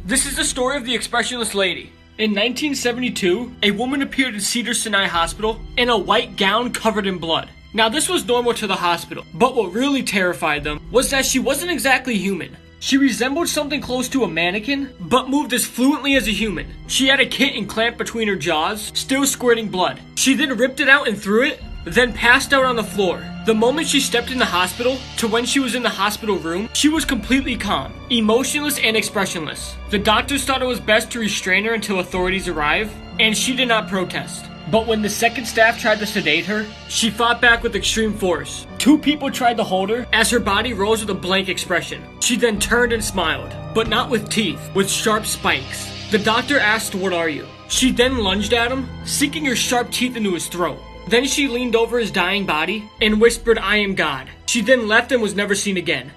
This is the story of the expressionless lady. In 1972, a woman appeared in Cedars-Sinai Hospital in a white gown covered in blood. Now this was normal to the hospital, but what really terrified them was that she wasn't exactly human. She resembled something close to a mannequin, but moved as fluently as a human. She had a kitten clamped between her jaws, still squirting blood. She then ripped it out and threw it, then passed out on the floor. The moment she stepped in the hospital to when she was in the hospital room, she was completely calm, emotionless, and expressionless. The doctors thought it was best to restrain her until authorities arrived, and she did not protest. But when the second staff tried to sedate her, she fought back with extreme force. Two people tried to hold her as her body rose with a blank expression. She then turned and smiled, but not with teeth, with sharp spikes. The doctor asked, "What are you?" She then lunged at him, sinking her sharp teeth into his throat. Then she leaned over his dying body and whispered, "I am God." She then left and was never seen again.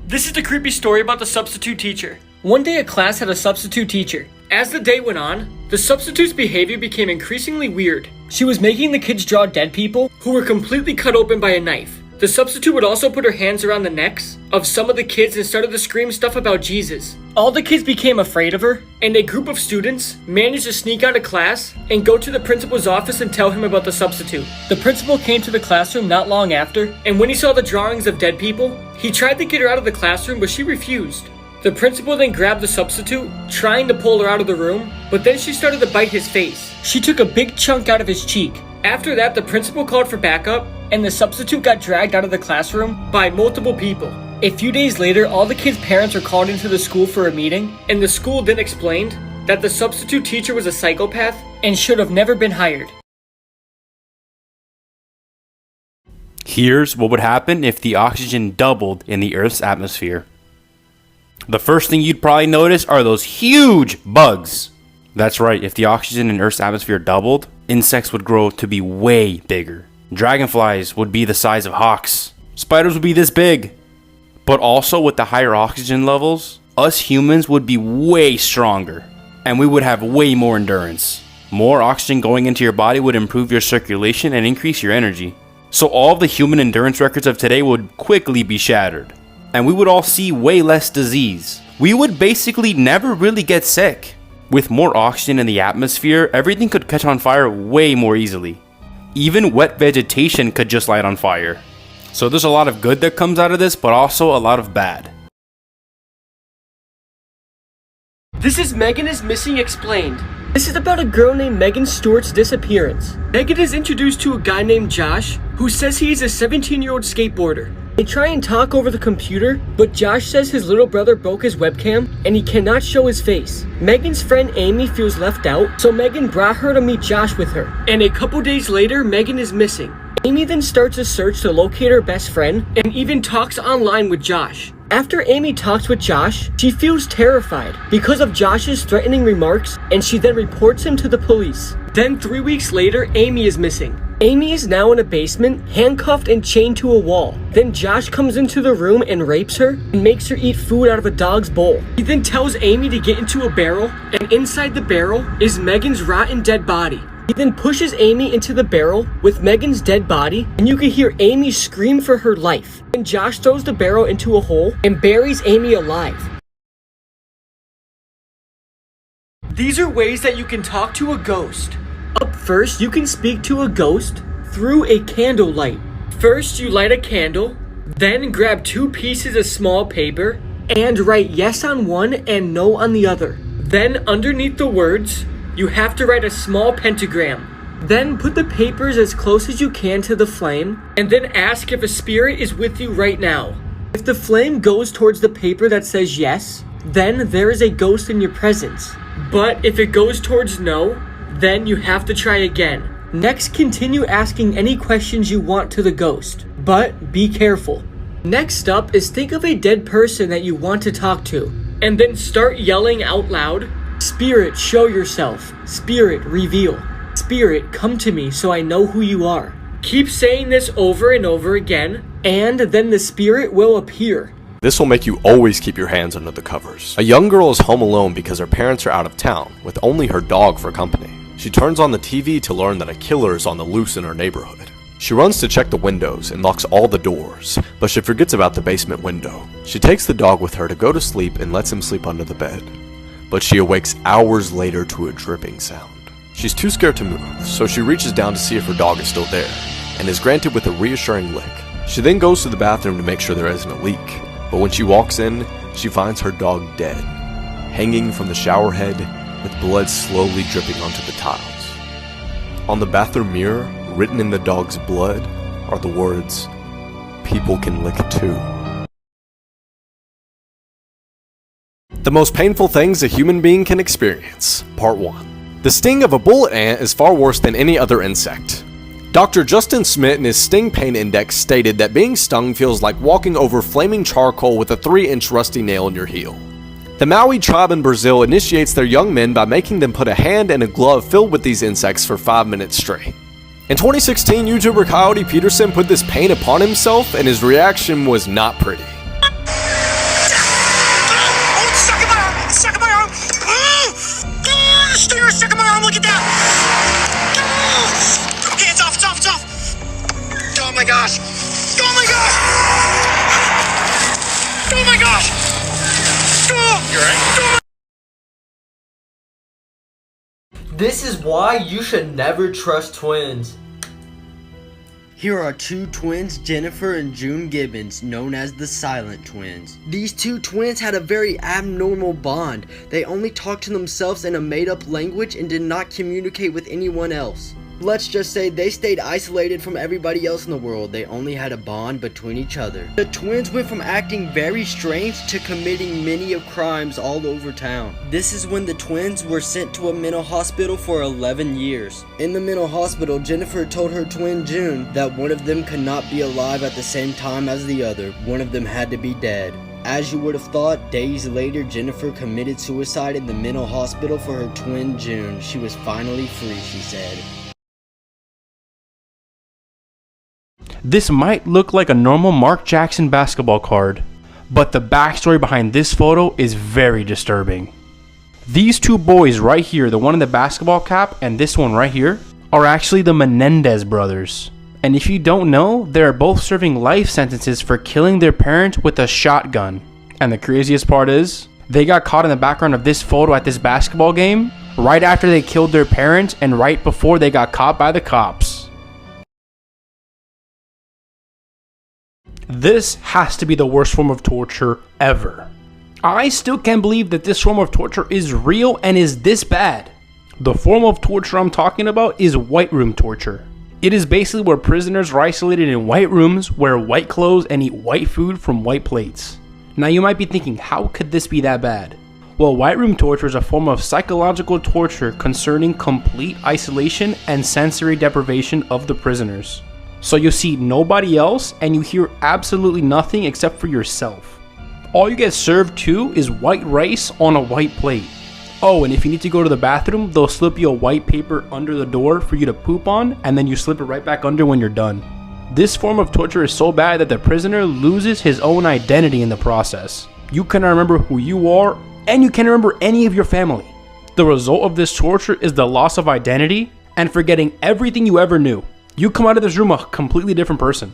This is the creepy story about the substitute teacher. One day a class had a substitute teacher. As the day went on, the substitute's behavior became increasingly weird. She was making the kids draw dead people who were completely cut open by a knife. The substitute would also put her hands around the necks of some of the kids and started to scream stuff about Jesus. All the kids became afraid of her, and a group of students managed to sneak out of class and go to the principal's office and tell him about the substitute. The principal came to the classroom not long after, and when he saw the drawings of dead people, he tried to get her out of the classroom, but she refused. The principal then grabbed the substitute, trying to pull her out of the room, but then she started to bite his face. She took a big chunk out of his cheek. After that, the principal called for backup, and the substitute got dragged out of the classroom by multiple people. A few days later, all the kids' parents were called into the school for a meeting, and the school then explained that the substitute teacher was a psychopath and should have never been hired. Here's what would happen if the oxygen doubled in the Earth's atmosphere. The first thing you'd probably notice are those huge bugs. That's right, if the oxygen in Earth's atmosphere doubled, insects would grow to be way bigger. Dragonflies would be the size of hawks. Spiders would be this big. But also with the higher oxygen levels, us humans would be way stronger. And we would have way more endurance. More oxygen going into your body would improve your circulation and increase your energy. So all of the human endurance records of today would quickly be shattered. And we would all see way less disease. We would basically never really get sick. With more oxygen in the atmosphere, everything could catch on fire way more easily. Even wet vegetation could just light on fire. So there's a lot of good that comes out of this, but also a lot of bad. This is Megan is Missing Explained. This is about a girl named Megan Stewart's disappearance. Megan is introduced to a guy named Josh, who says he is a 17-year-old skateboarder. They try and talk over the computer, but Josh says his little brother broke his webcam and he cannot show his face. Megan's friend Amy feels left out, so Megan brought her to meet Josh with her. And a couple days later, Megan is missing. Amy then starts a search to locate her best friend and even talks online with Josh. After Amy talks with Josh, she feels terrified because of Josh's threatening remarks, and she then reports him to the police. Then 3 weeks later, Amy is missing. Amy is now in a basement, handcuffed and chained to a wall. Then Josh comes into the room and rapes her and makes her eat food out of a dog's bowl. He then tells Amy to get into a barrel, and inside the barrel is Megan's rotten dead body. He then pushes Amy into the barrel with Megan's dead body, and you can hear Amy scream for her life. Then Josh throws the barrel into a hole and buries Amy alive. These are ways that you can talk to a ghost. Up first, you can speak to a ghost through a candle light. First, you light a candle, then grab 2 pieces of small paper and write yes on one and no on the other. Then underneath the words, you have to write a small pentagram. Then put the papers as close as you can to the flame, and then ask if a spirit is with you right now. If the flame goes towards the paper that says yes, then there is a ghost in your presence. But if it goes towards no, then you have to try again. Next, continue asking any questions you want to the ghost, but be careful. Next up is think of a dead person that you want to talk to, and then start yelling out loud, "Spirit, show yourself. Spirit, reveal. Spirit, come to me so I know who you are." Keep saying this over and over again, and then the spirit will appear. This will make you always keep your hands under the covers. A young girl is home alone because her parents are out of town, with only her dog for company. She turns on the TV to learn that a killer is on the loose in her neighborhood. She runs to check the windows and locks all the doors, but she forgets about the basement window. She takes the dog with her to go to sleep and lets him sleep under the bed. But she awakes hours later to a dripping sound. She's too scared to move, so she reaches down to see if her dog is still there, and is granted with a reassuring lick. She then goes to the bathroom to make sure there isn't a leak, but when she walks in, she finds her dog dead, hanging from the shower head with blood slowly dripping onto the tiles. On the bathroom mirror, written in the dog's blood, are the words, "People can lick too." The most painful things a human being can experience, Part 1. The sting of a bullet ant is far worse than any other insect. Dr. Justin Smith in his Sting Pain Index stated that being stung feels like walking over flaming charcoal with a 3-inch rusty nail in your heel. The Maui tribe in Brazil initiates their young men by making them put a hand in a glove filled with these insects for 5 minutes straight. In 2016, YouTuber Coyote Peterson put this pain upon himself, and his reaction was not pretty. Stuck in my arm, look at that! Okay, it's off. Oh my gosh! Oh my gosh! Oh my gosh! Oh! You're right. This is why you should never trust twins. Here are two twins, Jennifer and June Gibbons, known as the Silent Twins. These two twins had a very abnormal bond. They only talked to themselves in a made-up language and did not communicate with anyone else. Let's just say they stayed isolated from everybody else in the world. They only had a bond between each other. The twins went from acting very strange to committing many of crimes all over town. This is when the twins were sent to a mental hospital for 11 years. In the mental hospital, Jennifer told her twin June that one of them could not be alive at the same time as the other. One of them had to be dead. As you would have thought, days later, Jennifer committed suicide in the mental hospital for her twin June. She was finally free, she said. This might look like a normal Mark Jackson basketball card, but the backstory behind this photo is very disturbing. These two boys right here, the one in the basketball cap and this one right here, are actually the Menendez brothers. And if you don't know, they are both serving life sentences for killing their parents with a shotgun. And the craziest part is, they got caught in the background of this photo at this basketball game, right after they killed their parents and right before they got caught by the cops. This has to be the worst form of torture ever. I still can't believe that this form of torture is real and is this bad. The form of torture I'm talking about is white room torture. It is basically where prisoners are isolated in white rooms, wear white clothes, and eat white food from white plates. Now you might be thinking, how could this be that bad? Well, white room torture is a form of psychological torture concerning complete isolation and sensory deprivation of the prisoners. So you see nobody else and you hear absolutely nothing except for yourself. All you get served too is white rice on a white plate. Oh, and if you need to go to the bathroom, they'll slip you a white paper under the door for you to poop on, and then you slip it right back under when you're done. This form of torture is so bad that the prisoner loses his own identity in the process. You cannot remember who you are, and you can't remember any of your family. The result of this torture is the loss of identity and forgetting everything you ever knew. You come out of this room a completely different person.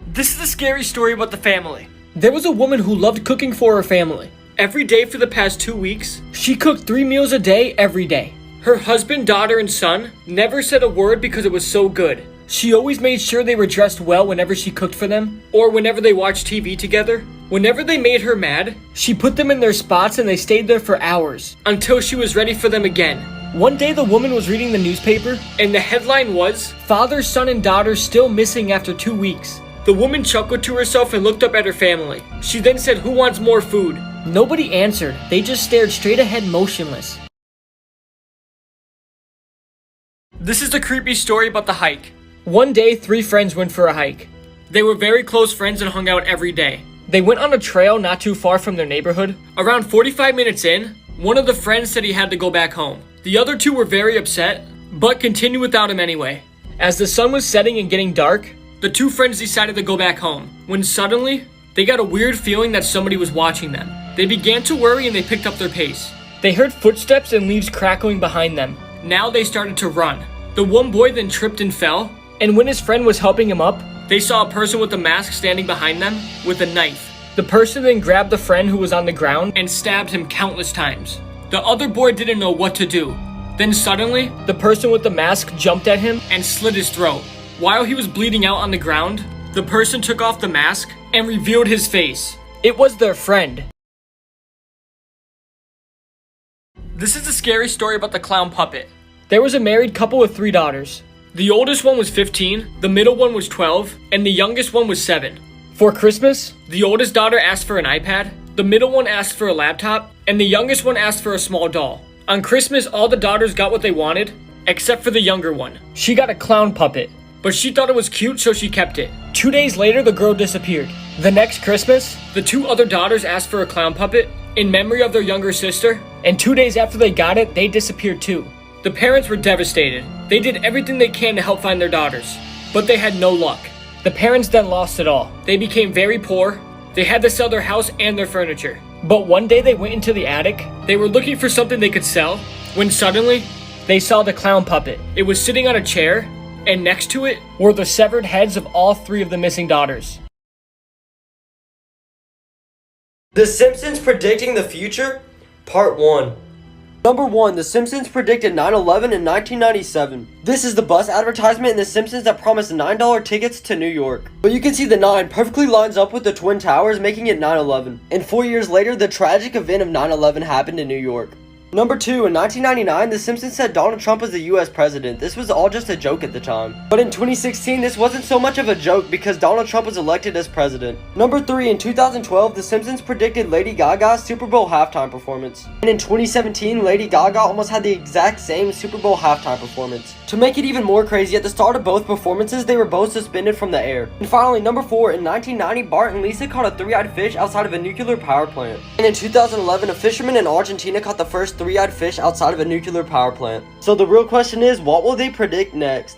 This is a scary story about the family. There was a woman who loved cooking for her family. Every day for the past 2 weeks, she cooked 3 meals a day every day. Her husband, daughter, and son never said a word because it was so good. She always made sure they were dressed well whenever she cooked for them, or whenever they watched TV together. Whenever they made her mad, she put them in their spots and they stayed there for hours, until she was ready for them again. One day the woman was reading the newspaper, and the headline was, "Father, son, and daughter still missing after 2 weeks." The woman chuckled to herself and looked up at her family. She then said, "Who wants more food?" Nobody answered. They just stared straight ahead motionless. This is the creepy story about the hike. One day, 3 friends went for a hike. They were very close friends and hung out every day. They went on a trail not too far from their neighborhood. Around 45 minutes in, one of the friends said he had to go back home. The other 2 were very upset, but continued without him anyway. As the sun was setting and getting dark, the 2 friends decided to go back home, when suddenly, they got a weird feeling that somebody was watching them. They began to worry and they picked up their pace. They heard footsteps and leaves crackling behind them. Now they started to run. The one boy then tripped and fell, and when his friend was helping him up, they saw a person with a mask standing behind them with a knife. The person then grabbed the friend who was on the ground and stabbed him countless times. The other boy didn't know what to do. Then suddenly, the person with the mask jumped at him and slit his throat. While he was bleeding out on the ground, the person took off the mask and revealed his face. It was their friend. This is a scary story about the clown puppet. There was a married couple with 3 daughters. The oldest one was 15, the middle one was 12, and the youngest one was 7. For Christmas, the oldest daughter asked for an iPad, the middle one asked for a laptop, and the youngest one asked for a small doll. On Christmas, all the daughters got what they wanted, except for the younger one. She got a clown puppet, but she thought it was cute, so she kept it. 2 days later, the girl disappeared. The next Christmas, the 2 other daughters asked for a clown puppet in memory of their younger sister, and 2 days after they got it, they disappeared too. The parents were devastated. They did everything they can to help find their daughters, but they had no luck. The parents then lost it all. They became very poor. They had to sell their house and their furniture. But one day they went into the attic. They were looking for something they could sell, when suddenly, they saw the clown puppet. It was sitting on a chair, and next to it were the severed heads of all 3 of the missing daughters. The Simpsons Predicting the Future? Part 1. Number 1. The Simpsons predicted 9/11 in 1997. This is the bus advertisement in The Simpsons that promised $9 tickets to New York. But you can see the 9 perfectly lines up with the Twin Towers, making it 9/11. And 4 years later, the tragic event of 9/11 happened in New York. Number 2, in 1999, The Simpsons said Donald Trump was the US president. This was all just a joke at the time. But in 2016, this wasn't so much of a joke because Donald Trump was elected as president. Number 3, in 2012, The Simpsons predicted Lady Gaga's Super Bowl halftime performance. And in 2017, Lady Gaga almost had the exact same Super Bowl halftime performance. To make it even more crazy, at the start of both performances, they were both suspended from the air. And finally, number 4, in 1990, Bart and Lisa caught a 3-eyed fish outside of a nuclear power plant. And in 2011, a fisherman in Argentina caught the first 3-eyed fish outside of a nuclear power plant. So the real question is, what will they predict next?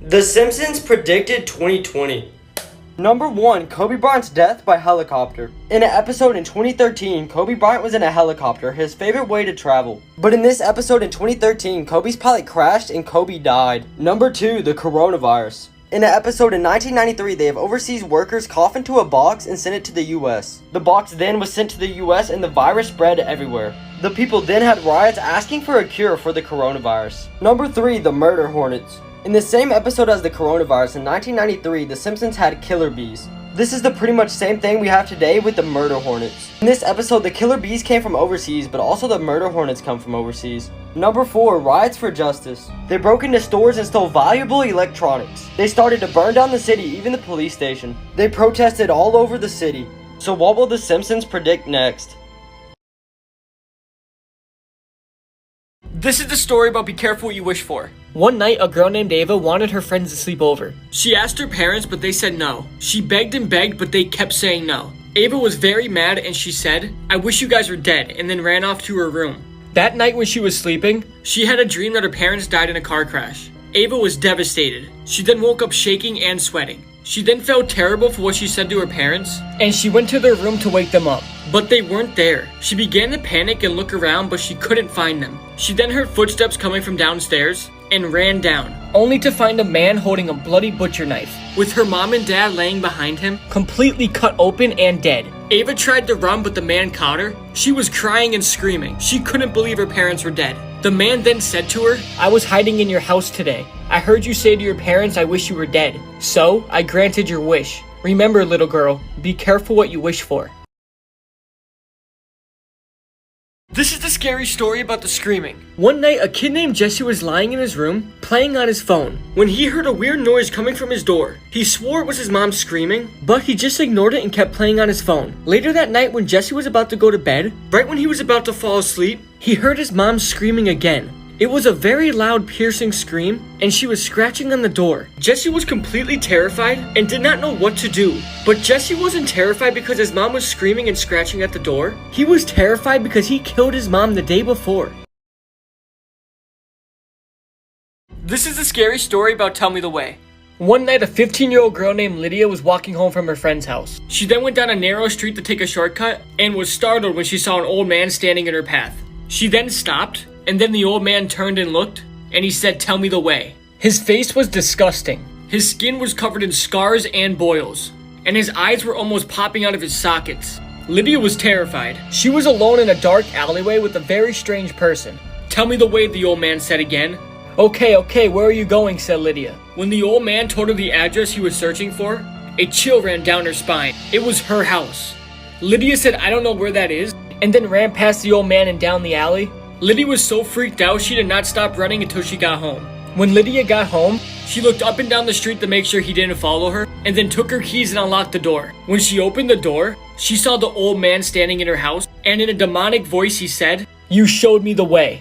The Simpsons predicted 2020. Number 1, Kobe Bryant's death by helicopter. In an episode in 2013, Kobe Bryant was in a helicopter, his favorite way to travel. But in this episode in 2013, Kobe's pilot crashed and Kobe died. Number 2, the coronavirus. In an episode in 1993, they have overseas workers cough into a box and send it to the US. The box then was sent to the US and the virus spread everywhere. The people then had riots asking for a cure for the coronavirus. Number 3, the murder hornets. In the same episode as the coronavirus in 1993, The Simpsons had killer bees. This is the pretty much same thing we have today with the murder hornets. In this episode, the killer bees came from overseas, but also the murder hornets come from overseas. Number 4, riots for justice. They broke into stores and stole valuable electronics. They started to burn down the city, even the police station. They protested all over the city. So what will The Simpsons predict next? This is the story about be careful what you wish for. One night, a girl named Ava wanted her friends to sleep over. She asked her parents, but they said no. She begged and begged, but they kept saying no. Ava was very mad and she said, "I wish you guys were dead," and then ran off to her room. That night when she was sleeping, she had a dream that her parents died in a car crash. Ava was devastated. She then woke up shaking and sweating. She then felt terrible for what she said to her parents, and she went to their room to wake them up. But they weren't there. She began to panic and look around, but she couldn't find them. She then heard footsteps coming from downstairs and ran down, only to find a man holding a bloody butcher knife, with her mom and dad laying behind him, completely cut open and dead. Ava tried to run, but the man caught her. She was crying and screaming. She couldn't believe her parents were dead. The man then said to her, "I was hiding in your house today. I heard you say to your parents, 'I wish you were dead.' So, I granted your wish. Remember, little girl, be careful what you wish for." This is the scary story about the screaming. One night, a kid named Jesse was lying in his room, playing on his phone, when he heard a weird noise coming from his door. He swore it was his mom screaming, but he just ignored it and kept playing on his phone. Later that night, when Jesse was about to go to bed, right when he was about to fall asleep, he heard his mom screaming again. It was a very loud, piercing scream, and she was scratching on the door. Jesse was completely terrified and did not know what to do. But Jesse wasn't terrified because his mom was screaming and scratching at the door. He was terrified because he killed his mom the day before. This is a scary story about Tell Me the Way. One night, a 15-year-old girl named Lydia was walking home from her friend's house. She then went down a narrow street to take a shortcut and was startled when she saw an old man standing in her path. She then stopped And then the old man turned and looked, and he said, "Tell me the way." His face was disgusting. His skin was covered in scars and boils, and his eyes were almost popping out of his sockets. Lydia was terrified. She was alone in a dark alleyway with a very strange person. "Tell me the way," the old man said again. Okay, where are you going?" said Lydia. When the old man told her the address he was searching for, a chill ran down her spine. It was her house. Lydia said, "I don't know where that is," and then ran past the old man and down the alley. Lydia was so freaked out she did not stop running until she got home. When Lydia got home, she looked up and down the street to make sure he didn't follow her, and then took her keys and unlocked the door. When she opened the door, she saw the old man standing in her house, and in a demonic voice he said, "You showed me the way."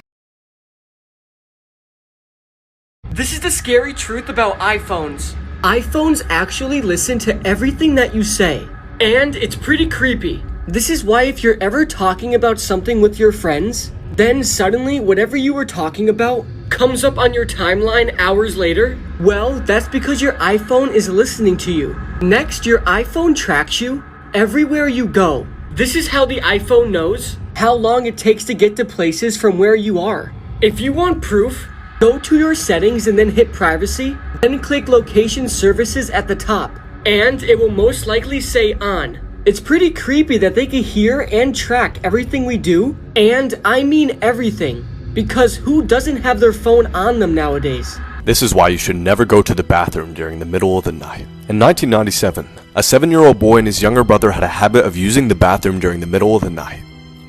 This is the scary truth about iPhones. iPhones actually listen to everything that you say. And it's pretty creepy. This is why if you're ever talking about something with your friends, then suddenly whatever you were talking about comes up on your timeline hours later, well, that's because your iPhone is listening to you. Next, your iPhone tracks you everywhere you go. This is how the iPhone knows how long it takes to get to places from where you are. If you want proof, go to your settings and then hit privacy, then click location services at the top, and it will most likely say on. It's pretty creepy that they can hear and track everything we do, and I mean everything, because who doesn't have their phone on them nowadays? This is why you should never go to the bathroom during the middle of the night. In 1997, a 7-year-old boy and his younger brother had a habit of using the bathroom during the middle of the night.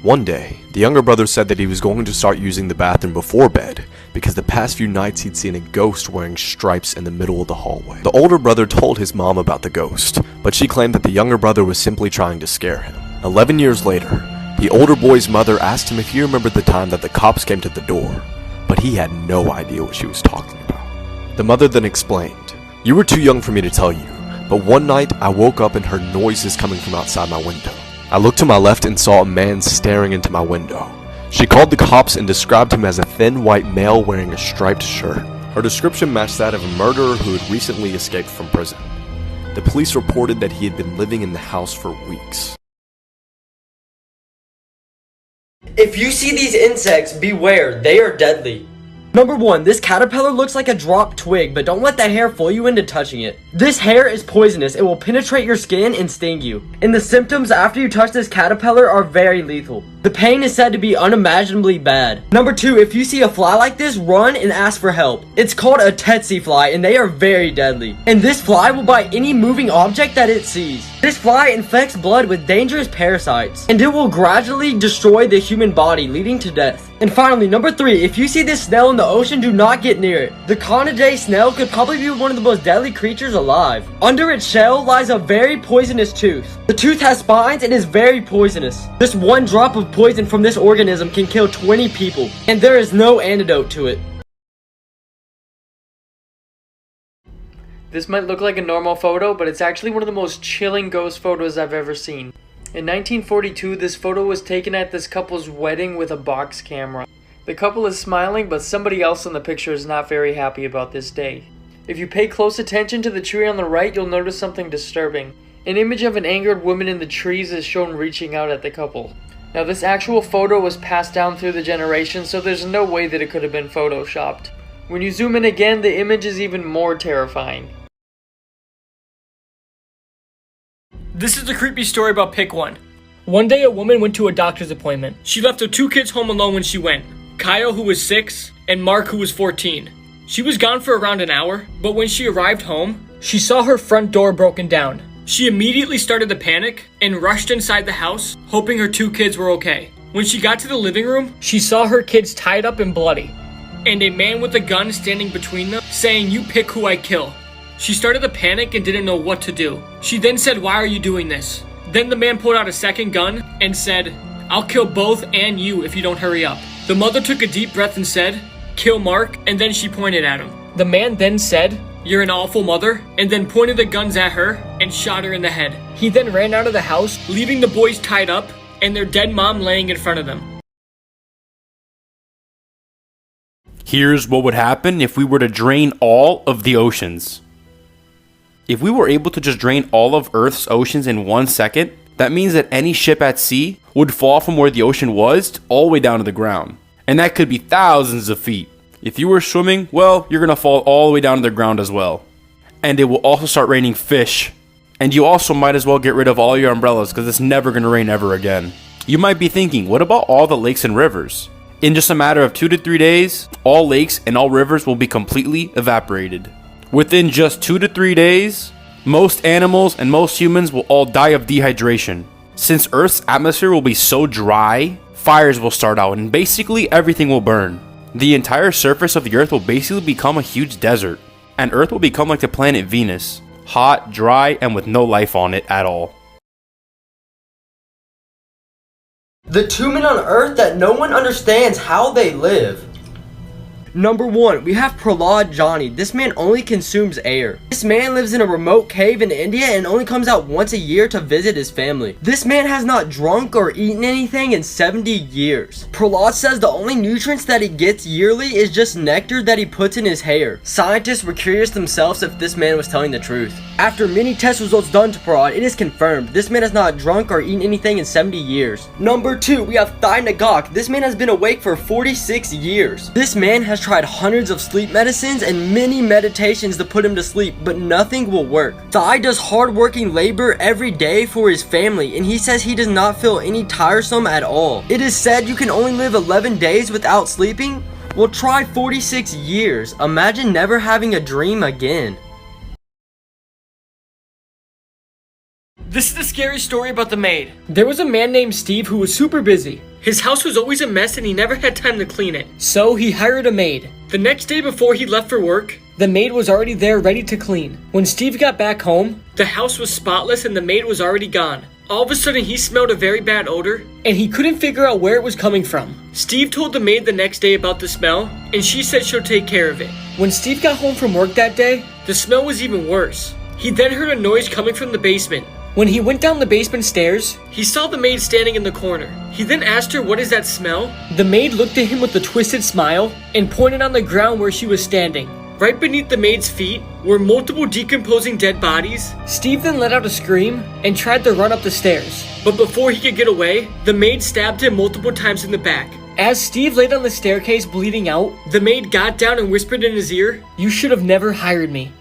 One day, the younger brother said that he was going to start using the bathroom before bed because the past few nights he'd seen a ghost wearing stripes in the middle of the hallway. The older brother told his mom about the ghost, but she claimed that the younger brother was simply trying to scare him. 11 years later, the older boy's mother asked him if he remembered the time that the cops came to the door, but he had no idea what she was talking about. The mother then explained, "You were too young for me to tell you, but one night I woke up and heard noises coming from outside my window. I looked to my left and saw a man staring into my window. She called the cops and described him as a thin white male wearing a striped shirt. Her description matched that of a murderer who had recently escaped from prison. The police reported that he had been living in the house for weeks." If you see these insects, beware, they are deadly. Number 1, this caterpillar looks like a dropped twig, but don't let that hair fool you into touching it. This hair is poisonous. It will penetrate your skin and sting you. And the symptoms after you touch this caterpillar are very lethal. The pain is said to be unimaginably bad. Number 2, if you see a fly like this, run and ask for help. It's called a tsetse fly, and they are very deadly. And this fly will bite any moving object that it sees. This fly infects blood with dangerous parasites, and it will gradually destroy the human body, leading to death. And finally, number 3, if you see this snail in the ocean, do not get near it. The Conidea snail could probably be one of the most deadly creatures alive. Under its shell lies a very poisonous tooth. The tooth has spines and is very poisonous. Just one drop of poison from this organism can kill 20 people, and there is no antidote to it. This might look like a normal photo, but it's actually one of the most chilling ghost photos I've ever seen. In 1942, this photo was taken at this couple's wedding with a box camera. The couple is smiling, but somebody else in the picture is not very happy about this day. If you pay close attention to the tree on the right, you'll notice something disturbing. An image of an angered woman in the trees is shown reaching out at the couple. Now, this actual photo was passed down through the generations, so there's no way that it could have been photoshopped. When you zoom in again, the image is even more terrifying. This is the creepy story about Pick One. One day a woman went to a doctor's appointment. She left her 2 kids home alone when she went. Kyle, who was 6, and Mark, who was 14. She was gone for around an hour, but when she arrived home, she saw her front door broken down. She immediately started to panic and rushed inside the house, hoping her 2 kids were okay. When she got to the living room, she saw her kids tied up and bloody, and a man with a gun standing between them, saying, "You pick who I kill." She started to panic and didn't know what to do. She then said, "Why are you doing this?" Then the man pulled out a second gun and said, "I'll kill both and you if you don't hurry up." The mother took a deep breath and said, "Kill Mark," and then she pointed at him. The man then said, "You're an awful mother," and then pointed the guns at her and shot her in the head. He then ran out of the house, leaving the boys tied up and their dead mom laying in front of them. Here's what would happen if we were to drain all of the oceans. If we were able to just drain all of Earth's oceans in 1 second, that means that any ship at sea would fall from where the ocean was all the way down to the ground. And that could be thousands of feet. If you were swimming, well, you're gonna fall all the way down to the ground as well. And it will also start raining fish. And you also might as well get rid of all your umbrellas because it's never gonna rain ever again. You might be thinking, what about all the lakes and rivers? In just a matter of 2 to 3 days, all lakes and all rivers will be completely evaporated. Within just 2 to 3 days, most animals and most humans will all die of dehydration. Since Earth's atmosphere will be so dry, fires will start out and basically everything will burn. The entire surface of the Earth will basically become a huge desert, and Earth will become like the planet Venus, hot, dry, and with no life on it at all. The 2 men on Earth that no one understands how they live. Number 1, we have Prahlad Johnny. This man only consumes air. This man lives in a remote cave in India and only comes out once a year to visit his family. This man has not drunk or eaten anything in 70 years. Prahlad says the only nutrients that he gets yearly is just nectar that he puts in his hair. Scientists were curious themselves if this man was telling the truth. After many test results done to Prahlad, it is confirmed this man has not drunk or eaten anything in 70 years. Number 2, we have Thai Nagak. This man has been awake for 46 years. This man has tried hundreds of sleep medicines and many meditations to put him to sleep, but nothing will work. Thai does hard-working labor every day for his family, and he says he does not feel any tiresome at all. It is said you can only live 11 days without sleeping. Well, try 46 years. Imagine never having a dream again. This is the scary story about the maid. There was a man named Steve who was super busy. His house was always a mess and he never had time to clean it. So he hired a maid. The next day before he left for work, the maid was already there ready to clean. When Steve got back home, the house was spotless and the maid was already gone. All of a sudden he smelled a very bad odor and he couldn't figure out where it was coming from. Steve told the maid the next day about the smell and she said she'll take care of it. When Steve got home from work that day, the smell was even worse. He then heard a noise coming from the basement. When he went down the basement stairs, he saw the maid standing in the corner. He then asked her, "What is that smell?" The maid looked at him with a twisted smile and pointed on the ground where she was standing. Right beneath the maid's feet were multiple decomposing dead bodies. Steve then let out a scream and tried to run up the stairs. But before he could get away, the maid stabbed him multiple times in the back. As Steve laid on the staircase bleeding out, the maid got down and whispered in his ear, "You should have never hired me."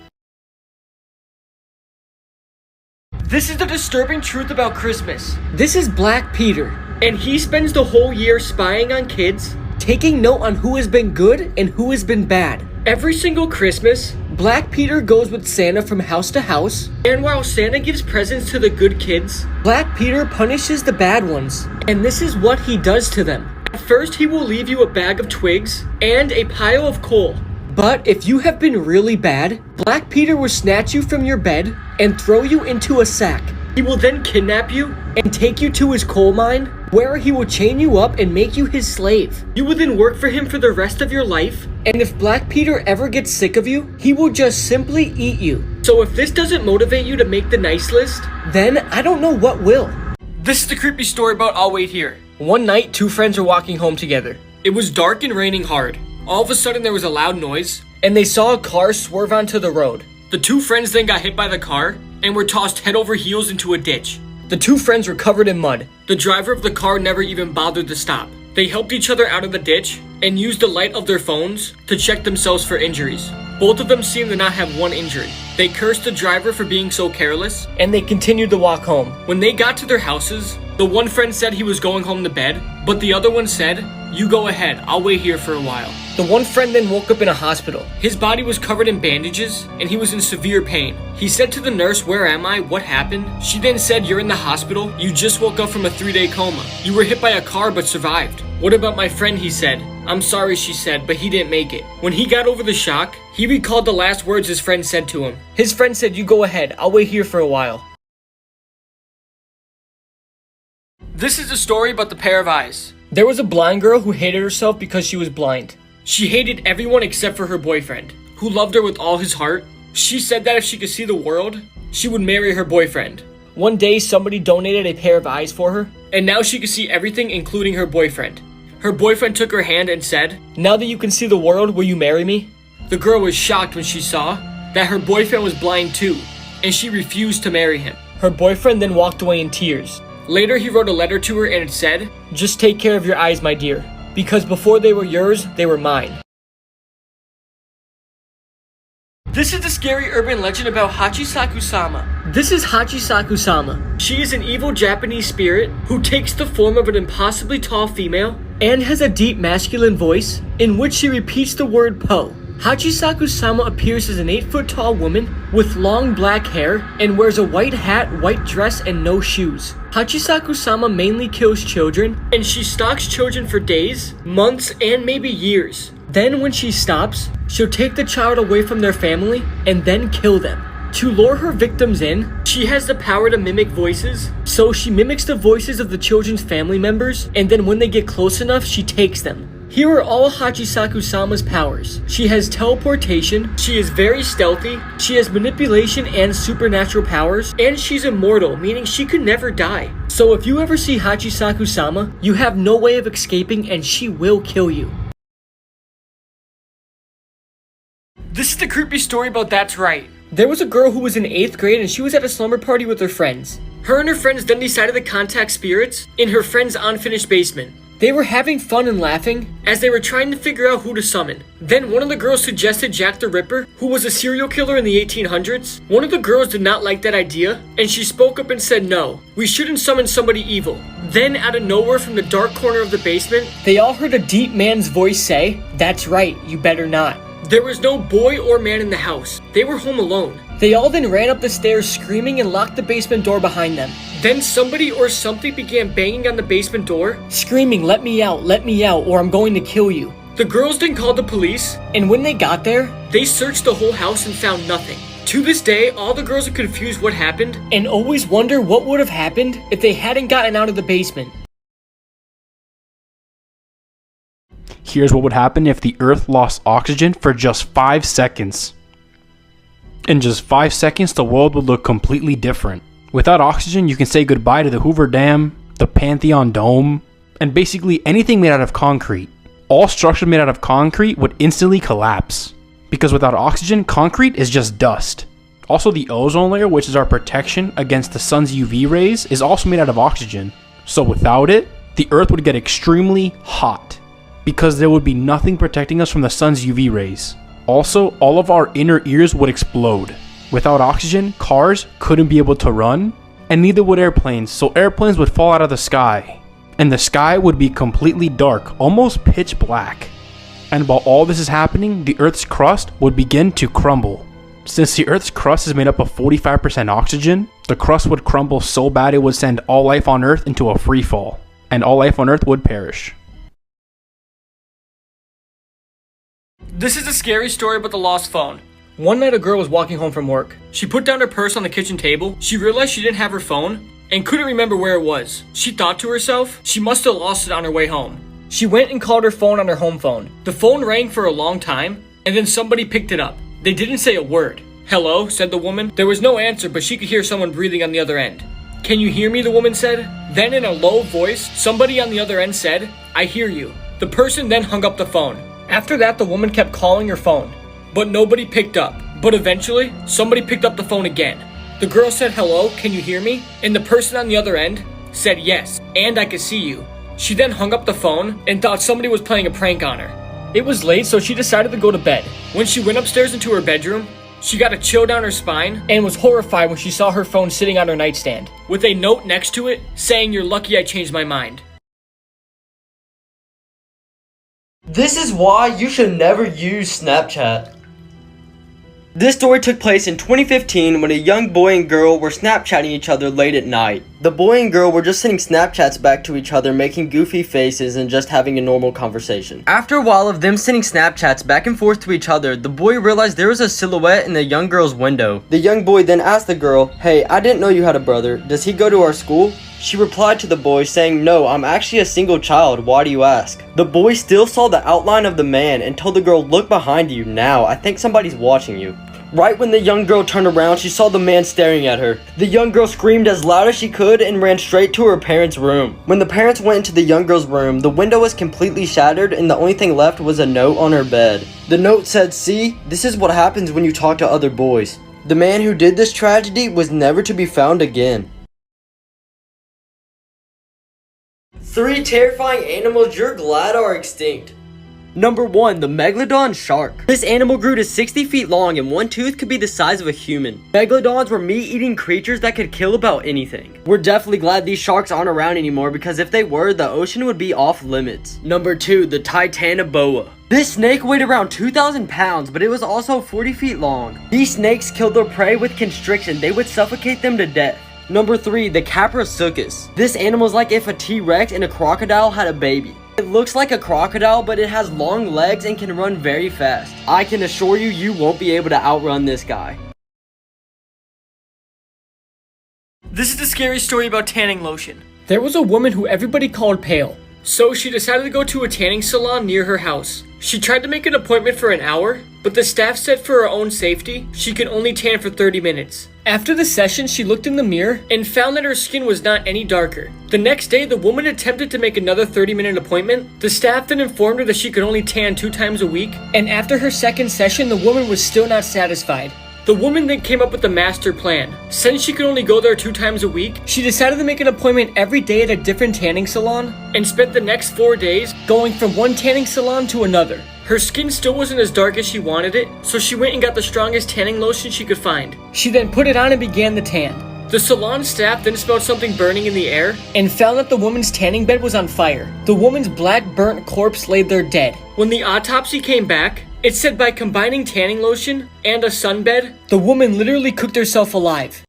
This is the disturbing truth about Christmas. This is Black Peter, and he spends the whole year spying on kids, taking note on who has been good and who has been bad. Every single Christmas, Black Peter goes with Santa from house to house, and while Santa gives presents to the good kids, Black Peter punishes the bad ones, and this is what he does to them. At first, he will leave you a bag of twigs and a pile of coal. But if you have been really bad, Black Peter will snatch you from your bed and throw you into a sack. He will then kidnap you and take you to his coal mine, where he will chain you up and make you his slave. You will then work for him for the rest of your life, and if Black Peter ever gets sick of you, he will just simply eat you. So if this doesn't motivate you to make the nice list, then I don't know what will. This is the creepy story about I'll Wait Here. One night, 2 friends were walking home together. It was dark and raining hard. All of a sudden there was a loud noise, and they saw a car swerve onto the road. The 2 friends then got hit by the car, and were tossed head over heels into a ditch. The 2 friends were covered in mud. The driver of the car never even bothered to stop. They helped each other out of the ditch, and used the light of their phones to check themselves for injuries. Both of them seemed to not have one injury. They cursed the driver for being so careless, and they continued to walk home. When they got to their houses, the one friend said he was going home to bed, but the other one said, "You go ahead, I'll wait here for a while." The one friend then woke up in a hospital. His body was covered in bandages, and he was in severe pain. He said to the nurse, "Where am I? What happened?" She then said, "You're in the hospital. You just woke up from a 3-day coma. You were hit by a car but survived." "What about my friend?" he said. "I'm sorry," she said, "but he didn't make it." When he got over the shock, he recalled the last words his friend said to him. His friend said, "You go ahead, I'll wait here for a while." This is a story about the pair of eyes. There was a blind girl who hated herself because she was blind. She hated everyone except for her boyfriend, who loved her with all his heart. She said that if she could see the world, she would marry her boyfriend. One day, somebody donated a pair of eyes for her, and now she could see everything, including her boyfriend. Her boyfriend took her hand and said, "Now that you can see the world, will you marry me?" The girl was shocked when she saw that her boyfriend was blind too, and she refused to marry him. Her boyfriend then walked away in tears. Later, he wrote a letter to her and it said, "Just take care of your eyes, my dear, because before they were yours, they were mine. This is the scary urban legend about Hachisaku-sama. This is Hachisaku-sama. She is an evil Japanese spirit who takes the form of an impossibly tall female and has a deep masculine voice in which she repeats the word Po. Hachisaku-sama appears as an 8-foot-tall woman with long black hair and wears a white hat, white dress, and no shoes. Hachisaku-sama mainly kills children, and she stalks children for days, months, and maybe years. Then when she stops, she'll take the child away from their family and then kill them. To lure her victims in, she has the power to mimic voices, so she mimics the voices of the children's family members, and then when they get close enough, she takes them. Here are all Hachisaku-sama's powers. She has teleportation, she is very stealthy, she has manipulation and supernatural powers, and she's immortal, meaning she could never die. So if you ever see Hachisaku-sama, you have no way of escaping and she will kill you. This is the creepy story about That's Right. There was a girl who was in 8th grade and she was at a slumber party with her friends. Her and her friends then decided to contact spirits in her friend's unfinished basement. They were having fun and laughing as they were trying to figure out who to summon. Then one of the girls suggested Jack the Ripper, who was a serial killer in the 1800s. One of the girls did not like that idea, and she spoke up and said no, we shouldn't summon somebody evil. Then out of nowhere from the dark corner of the basement, they all heard a deep man's voice say, "That's right, you better not." There was no boy or man in the house. They were home alone. They all then ran up the stairs screaming and locked the basement door behind them. Then somebody or something began banging on the basement door, screaming, let me out, or I'm going to kill you." The girls then called the police, and when they got there, they searched the whole house and found nothing. To this day, all the girls are confused what happened, and always wonder what would have happened if they hadn't gotten out of the basement. Here's what would happen if the Earth lost oxygen for just 5 seconds. In just 5 seconds, the world would look completely different. Without oxygen, you can say goodbye to the Hoover Dam, the Pantheon Dome, and basically anything made out of concrete. All structures made out of concrete would instantly collapse. Because without oxygen, concrete is just dust. Also, the ozone layer, which is our protection against the sun's UV rays, is also made out of oxygen. So without it, the Earth would get extremely hot, because there would be nothing protecting us from the sun's UV rays. Also, all of our inner ears would explode. Without oxygen, cars couldn't be able to run, and neither would airplanes, so airplanes would fall out of the sky. And the sky would be completely dark, almost pitch black. And while all this is happening, the Earth's crust would begin to crumble. Since the Earth's crust is made up of 45% oxygen, the crust would crumble so bad it would send all life on Earth into a free fall, and all life on Earth would perish. This is a scary story about the lost phone. One night a girl was walking home from work. She put down her purse on the kitchen table. She realized she didn't have her phone and couldn't remember where it was. She thought to herself, she must have lost it on her way home. She went and called her phone on her home phone. The phone rang for a long time, and then somebody picked it up. They didn't say a word. "Hello," said the woman. There was no answer, but she could hear someone breathing on the other end. "Can you hear me?" the woman said. Then in a low voice, somebody on the other end said, "I hear you." The person then hung up the phone. After that, the woman kept calling her phone, but nobody picked up. But eventually, somebody picked up the phone again. The girl said, "Hello, can you hear me?" And the person on the other end said, "Yes, and I can see you." She then hung up the phone and thought somebody was playing a prank on her. It was late, so she decided to go to bed. When she went upstairs into her bedroom, she got a chill down her spine and was horrified when she saw her phone sitting on her nightstand, with a note next to it saying, "You're lucky I changed my mind." This is why you should never use Snapchat. This story took place in 2015 when a young boy and girl were Snapchatting each other late at night. The boy and girl were just sending Snapchats back to each other, making goofy faces and just having a normal conversation. After a while of them sending Snapchats back and forth to each other, the boy realized there was a silhouette in the young girl's window. The young boy then asked the girl, "Hey, I didn't know you had a brother. Does he go to our school?" She replied to the boy saying, "No, I'm actually a single child. Why do you ask?" The boy still saw the outline of the man and told the girl, "Look behind you now. I think somebody's watching you." Right when the young girl turned around, she saw the man staring at her. The young girl screamed as loud as she could and ran straight to her parents' room. When the parents went into the young girl's room, the window was completely shattered and the only thing left was a note on her bed. The note said, "See, this is what happens when you talk to other boys." The man who did this tragedy was never to be found again. 3 terrifying animals you're glad are extinct. Number 1, the Megalodon shark. This animal grew to 60 feet long and one tooth could be the size of a human. Megalodons were meat-eating creatures that could kill about anything. We're definitely glad these sharks aren't around anymore because if they were, the ocean would be off limits. Number 2, the Titanoboa. This snake weighed around 2,000 pounds, but it was also 40 feet long. These snakes killed their prey with constriction. They would suffocate them to death. Number 3, the Caprosuchus. This animal is like if a T-Rex and a crocodile had a baby. It looks like a crocodile, but it has long legs and can run very fast. I can assure you, you won't be able to outrun this guy. This is a scary story about tanning lotion. There was a woman who everybody called pale. So she decided to go to a tanning salon near her house. She tried to make an appointment for an hour, but the staff said for her own safety, she could only tan for 30 minutes. After the session, she looked in the mirror and found that her skin was not any darker. The next day, the woman attempted to make another 30-minute appointment. The staff then informed her that she could only tan 2 times a week, and after her second session, the woman was still not satisfied. The woman then came up with a master plan. Since she could only go there 2 times a week, she decided to make an appointment every day at a different tanning salon and spent the next 4 days going from one tanning salon to another. Her skin still wasn't as dark as she wanted it, so she went and got the strongest tanning lotion she could find. She then put it on and began the tan. The salon staff then smelled something burning in the air and found that the woman's tanning bed was on fire. The woman's black burnt corpse laid there dead. When the autopsy came back, it said by combining tanning lotion and a sunbed, the woman literally cooked herself alive.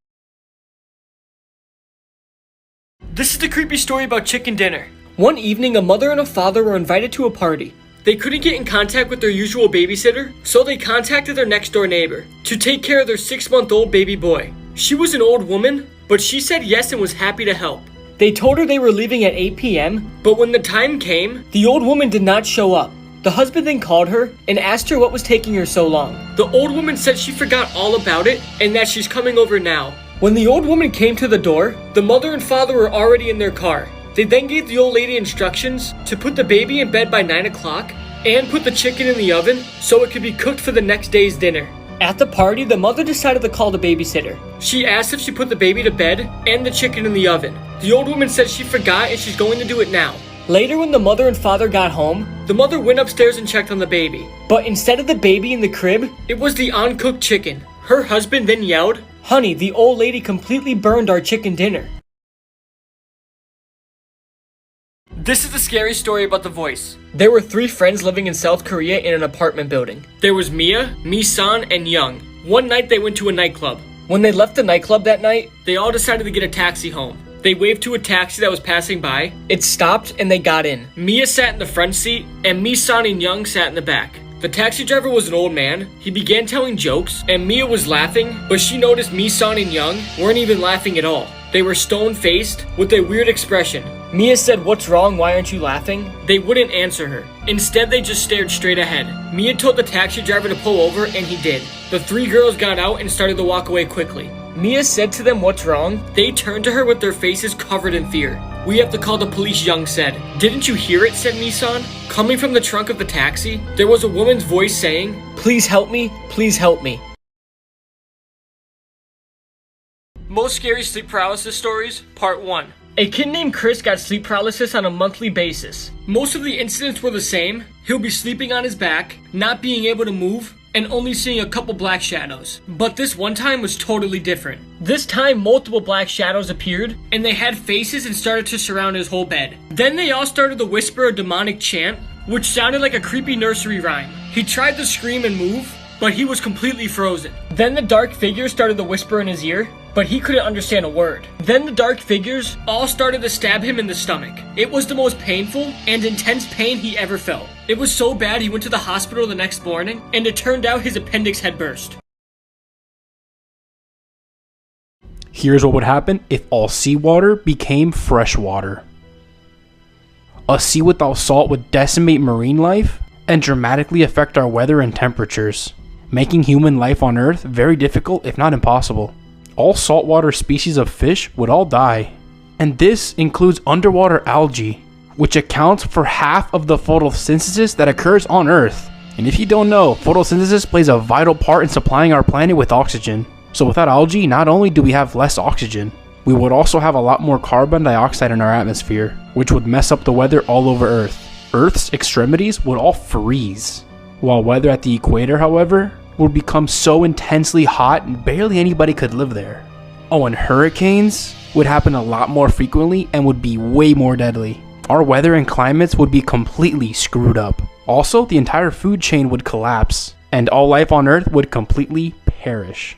This is the creepy story about chicken dinner. One evening, a mother and a father were invited to a party. They couldn't get in contact with their usual babysitter, so they contacted their next door neighbor to take care of their 6-month-old baby boy. She was an old woman, but she said yes and was happy to help. They told her they were leaving at 8 p.m., but when the time came, the old woman did not show up. The husband then called her and asked her what was taking her so long. The old woman said she forgot all about it and that she's coming over now. When the old woman came to the door, the mother and father were already in their car. They then gave the old lady instructions to put the baby in bed by 9 o'clock and put the chicken in the oven so it could be cooked for the next day's dinner. At the party, the mother decided to call the babysitter. She asked if she put the baby to bed and the chicken in the oven. The old woman said she forgot and she's going to do it now. Later, when the mother and father got home, the mother went upstairs and checked on the baby. But instead of the baby in the crib, it was the uncooked chicken. Her husband then yelled, "Honey, the old lady completely burned our chicken dinner." This is the scary story about the voice. There were 3 friends living in South Korea in an apartment building. There was Mia, Mi-san, and Young. One night they went to a nightclub. When they left the nightclub that night, they all decided to get a taxi home. They waved to a taxi that was passing by. It stopped and they got in. Mia sat in the front seat and Mi-san and Young sat in the back. The taxi driver was an old man. He began telling jokes and Mia was laughing, but she noticed Mi-san and Young weren't even laughing at all. They were stone-faced with a weird expression. Mia said, "What's wrong? Why aren't you laughing?" They wouldn't answer her. Instead, they just stared straight ahead. Mia told the taxi driver to pull over and he did. The 3 girls got out and started to walk away quickly. Mia said to them, "What's wrong?" They turned to her with their faces covered in fear. "We have to call the police," Young said. "Didn't you hear it?" said Mi-san. Coming from the trunk of the taxi, there was a woman's voice saying, "Please help me, please help me." Most scary sleep paralysis stories, part 1. A kid named Chris got sleep paralysis on a monthly basis. Most of the incidents were the same. He'll be sleeping on his back, not being able to move, and only seeing a couple black shadows. But this one time was totally different. This time, multiple black shadows appeared, and they had faces and started to surround his whole bed. Then they all started to whisper a demonic chant, which sounded like a creepy nursery rhyme. He tried to scream and move, but he was completely frozen. Then the dark figures started to whisper in his ear, but he couldn't understand a word. Then the dark figures all started to stab him in the stomach. It was the most painful and intense pain he ever felt. It was so bad he went to the hospital the next morning, and it turned out his appendix had burst. Here's what would happen if all seawater became fresh water. A sea without salt would decimate marine life and dramatically affect our weather and temperatures, making human life on Earth very difficult if not impossible. All saltwater species of fish would all die. And this includes underwater algae, which accounts for half of the photosynthesis that occurs on Earth. And if you don't know, photosynthesis plays a vital part in supplying our planet with oxygen. So without algae, not only do we have less oxygen, We would also have a lot more carbon dioxide in our atmosphere, which would mess up the weather all over Earth. Earth's extremities would all freeze, while weather at the equator, however, would become so intensely hot barely anybody could live there. Oh, and hurricanes would happen a lot more frequently and would be way more deadly. Our weather and climates would be completely screwed up. Also, the entire food chain would collapse, and all life on Earth would completely perish.